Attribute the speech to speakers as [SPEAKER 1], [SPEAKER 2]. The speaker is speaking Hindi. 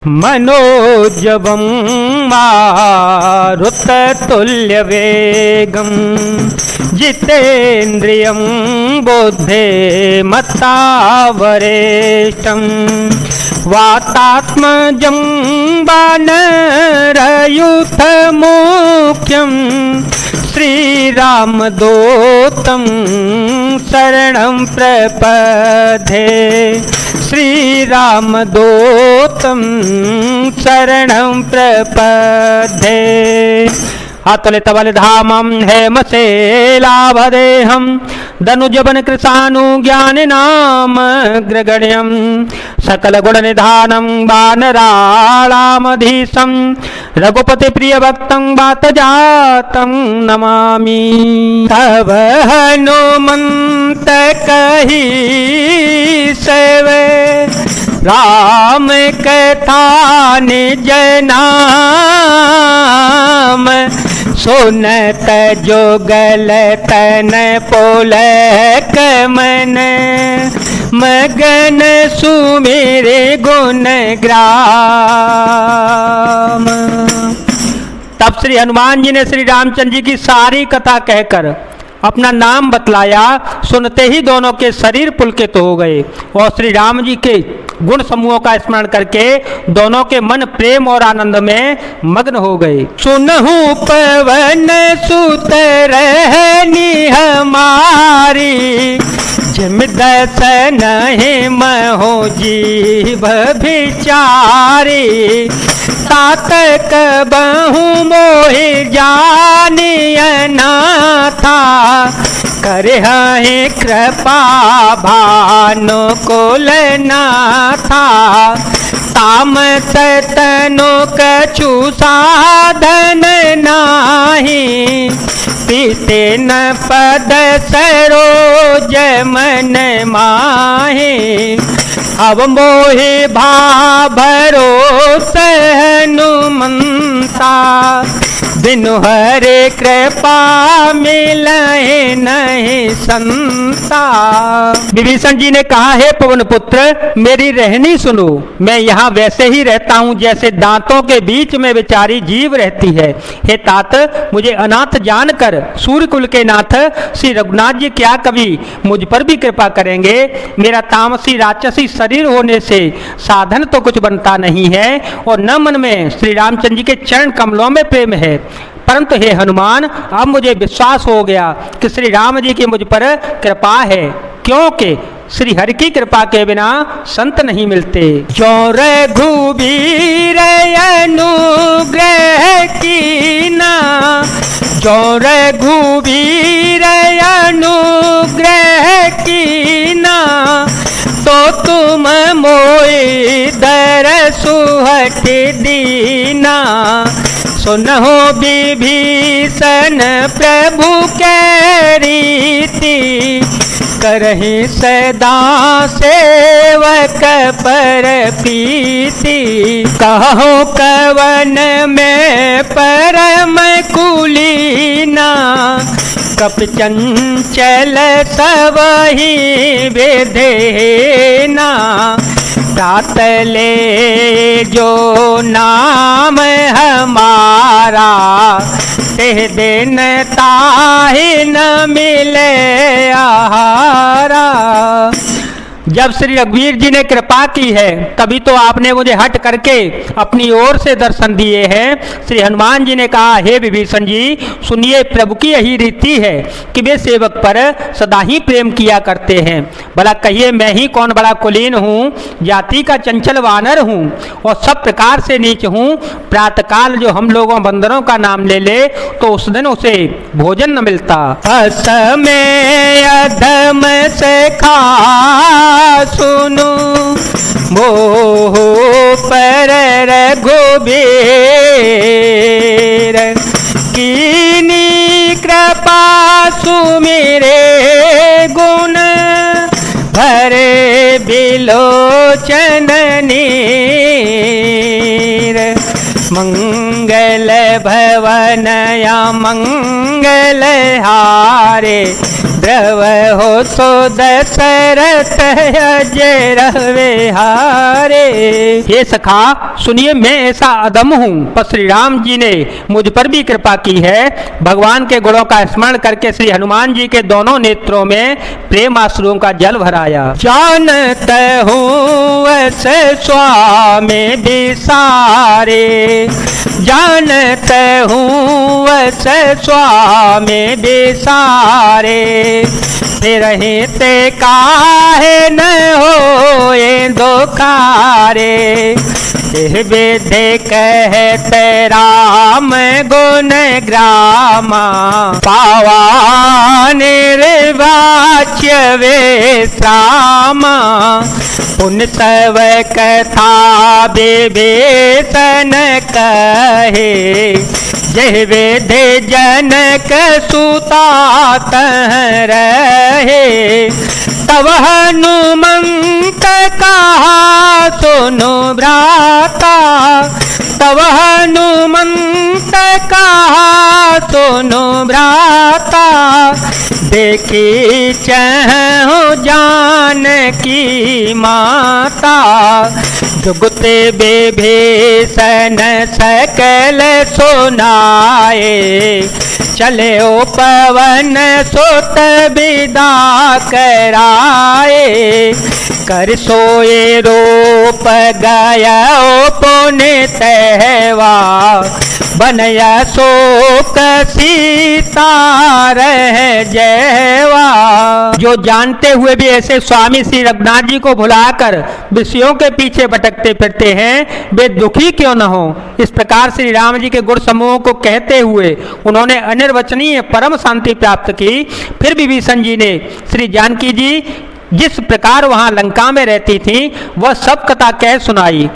[SPEAKER 1] मनोजवं मारुततुल्यवेगं जितेन्द्रियं बुद्धिमतावरेष्ठं वातात्मजं वानरयूथमुख्यं श्रीरामदूतं शरणं प्रपद्ये। श्रीरामदूतं शरणं प्रपद्ये। अतुलितबलधामं हेमशैलाभदेहं दनुजवनकृशानुज्ञानिनामग्रगण्यं सकलगुणनिधानं वानराणामधीशं रघुपतिप्रियभक्तं वातजातं नमामि। तव हनुमन्त कहि सेवे राम कथा निज नाम सुनत जोगल तन पुलक मन मगन सुमेरे गुण ग्राम। तब श्री हनुमान जी ने श्री रामचंद्र जी की सारी कथा कहकर अपना नाम बतलाया। सुनते ही दोनों के शरीर पुलकित हो गए और श्री राम जी के गुण समूहों का स्मरण करके दोनों के मन प्रेम और आनंद में मग्न हो गए। सुनहु पवन सुत रहनी हमारी जिम दसन महो जीव बिचारी तातक बहु मोहि जानियना था करे है कृपा भानु कुलनाथा ताम तनु कछु साधन नाही पीते न पद सरोज मन माहे अब मोहि भा भरोस हनुमंता बिनु हरे कृपा मिलहि नहीं संता। विभीषण जी ने कहा, हे पवन पुत्र मेरी रहनी सुनो। मैं यहाँ वैसे ही रहता हूँ जैसे दांतों के बीच में बेचारी जीव रहती है। हे तात मुझे अनाथ जानकर सूर्यकुल के नाथ श्री रघुनाथ जी क्या कभी मुझ पर भी कृपा करेंगे? मेरा तामसी राक्षसी शरीर होने से साधन तो कुछ बनता नहीं है और न मन में श्री रामचंद्र जी के चरण कमलों में प्रेम है। परंतु हे हनुमान अब मुझे विश्वास हो गया कि श्री राम जी की मुझ पर कृपा है, क्योंकि श्री हरि की कृपा के बिना संत नहीं मिलते। जो रघुबीर अनुग्रह कीना जो रघुबीर अनुग्रह कीना तो तुम मोहि दरसु हठ दीना। सुनहो विभीषण प्रभु के रीति करहि सदा सेवक पर प्रीति। कहो कवन में परम कुलीना कप चंचल सबहि विधेना। तातले जो नाम हमारा ते दिन ताहि न मिले आहारा। जब श्री रघुवीर जी ने कृपा की है तभी तो आपने मुझे हट करके अपनी ओर से दर्शन दिए हैं। श्री हनुमान जी ने कहा, हे विभीषण जी सुनिए, प्रभु की यही रीति है कि वे सेवक पर सदा ही प्रेम किया करते हैं। भला कहिए मैं ही कौन बड़ा कुलीन हूँ, जाति का चंचल वानर हूँ और सब प्रकार से नीच हूँ। प्रातःकाल जो हम लोगों बंदरों का नाम ले ले तो उस दिन उसे भोजन न मिलता। असमय अधम से खा सुनो मोह पर रघुबीर कीनी कृपा सुमिरे गुण भरे बिलोचन नीर। मंगल भवन या मंगल हारे, द्रव हो सो दशरथ अजय रहे हारे। हे सखा सुनिए, मैं ऐसा अधम हूँ, पर श्री राम जी ने मुझ पर भी कृपा की है। भगवान के गुणों का स्मरण करके श्री हनुमान जी के दोनों नेत्रों में प्रेम आंसुओं का जल भराया। जानत हूँ ऐसे स्वामी बिसारे, जानत हूँ ऐसे स्वामी बिसारे, फिर ते काहे न होए दुखारे। विधि कहते राम गुण ग्रामा, पावा निर्वाच्य विश्रामा। पुन सब कथा विभीषण कहे, जय विधि जनक सुता तह रहे। तब हनुमंत कहा सुनो भ्राता, तब हनुमंत कहा सुनो भ्राता। देखी चहु जानकी माता, जुगते विभीषण सकल सुनाए। चले ओ पवन सुत विदा कराए, कर सोए रूप गया पुनित हैवा। बनया शोक सीता रह जयवा। जो जानते हुए भी ऐसे स्वामी श्री रघुनाथ जी को भुलाकर विषयों के पीछे भटकते फिरते हैं, वे दुखी क्यों न हो। इस प्रकार श्री राम जी के गुण समूहों को कहते हुए उन्होंने अनिर्वचनीय परम शांति प्राप्त की। फिर विभीषण जी ने श्री जानकी जी जिस प्रकार वहां लंका में रहती थी वह सब कथा कह सुनाई।